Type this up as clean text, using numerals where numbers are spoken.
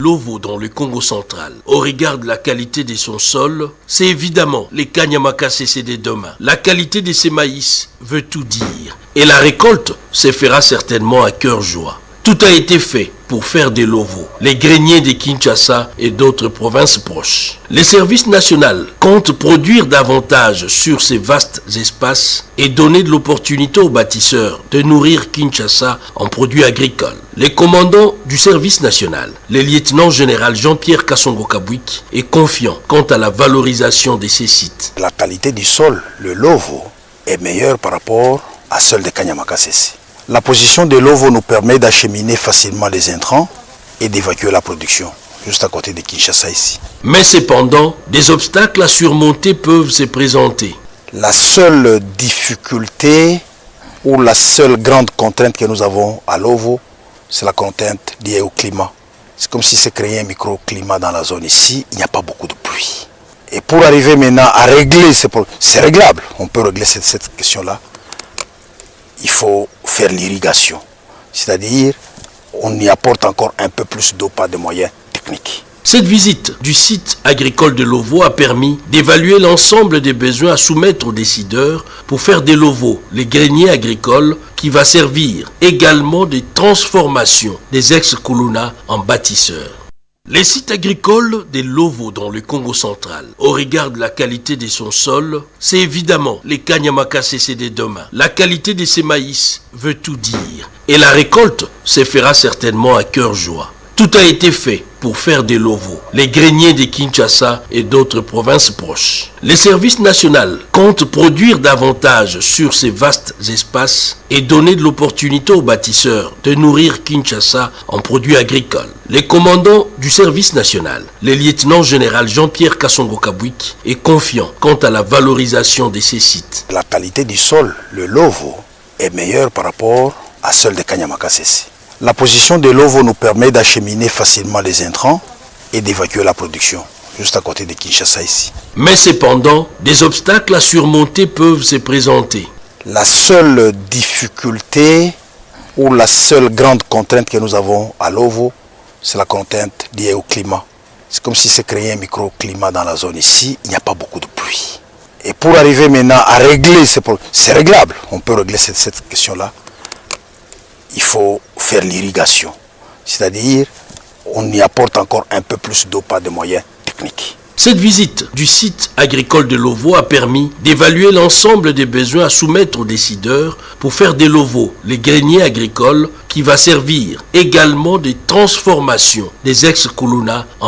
Lovo dans le Congo central, au regard de la qualité de son sol, c'est évidemment les Kanyamaka CCD demain. La qualité de ces maïs veut tout dire. Et la récolte se fera certainement à cœur joie. Tout a été fait pour faire des Lovo, les greniers de Kinshasa et d'autres provinces proches. Le service national compte produire davantage sur ces vastes espaces et donner de l'opportunité aux bâtisseurs de nourrir Kinshasa en produits agricoles. Le commandant du service national, le lieutenant général Jean-Pierre Kassongo Kabwik, est confiant quant à la valorisation de ces sites. La qualité du sol, le Lovo, est meilleure par rapport à celle de Kanyamaka CC. La position de Lovo nous permet d'acheminer facilement les intrants et d'évacuer la production, juste à côté de Kinshasa ici. Mais cependant, des obstacles à surmonter peuvent se présenter. La seule difficulté ou la seule grande contrainte que nous avons à Lovo, c'est la contrainte liée au climat. C'est comme si se créait un microclimat dans la zone ici, il n'y a pas beaucoup de pluie. Et pour arriver maintenant à régler ces problèmes, c'est réglable, on peut régler cette question-là. Il faut faire l'irrigation, c'est-à-dire on y apporte encore un peu plus d'eau par des moyens techniques. Cette visite du site agricole de Lovo a permis d'évaluer l'ensemble des besoins à soumettre aux décideurs pour faire des Lovo, les greniers agricoles, qui va servir également de transformation des ex-Kuluna en bâtisseurs. Les sites agricoles des Lovo dans le Congo central, au regard de la qualité de son sol, c'est évidemment les Kanyamaka CCD demain. La qualité de ces maïs veut tout dire. Et la récolte se fera certainement à cœur joie. Tout a été fait pour faire des Lovo, les greniers de Kinshasa et d'autres provinces proches. Le service national compte produire davantage sur ces vastes espaces et donner de l'opportunité aux bâtisseurs de nourrir Kinshasa en produits agricoles. Le commandant du service national, le lieutenant général Jean-Pierre Kassongo Kabwik, est confiant quant à la valorisation de ces sites. La qualité du sol, le Lovo, est meilleure par rapport à celle de Kanyamaka CC. La position de Lovo nous permet d'acheminer facilement les intrants et d'évacuer la production, juste à côté de Kinshasa ici. Mais cependant, des obstacles à surmonter peuvent se présenter. La seule difficulté ou la seule grande contrainte que nous avons à Lovo, c'est la contrainte liée au climat. C'est comme si se créait un microclimat dans la zone ici, il n'y a pas beaucoup de pluie. Et pour arriver maintenant à régler ces problèmes, c'est réglable, on peut régler cette question-là. Il faut faire l'irrigation, c'est-à-dire on y apporte encore un peu plus d'eau par des moyens techniques. Cette visite du site agricole de Lovo a permis d'évaluer l'ensemble des besoins à soumettre aux décideurs pour faire des Lovo, les greniers agricoles, qui va servir également de transformation des ex-Kuluna en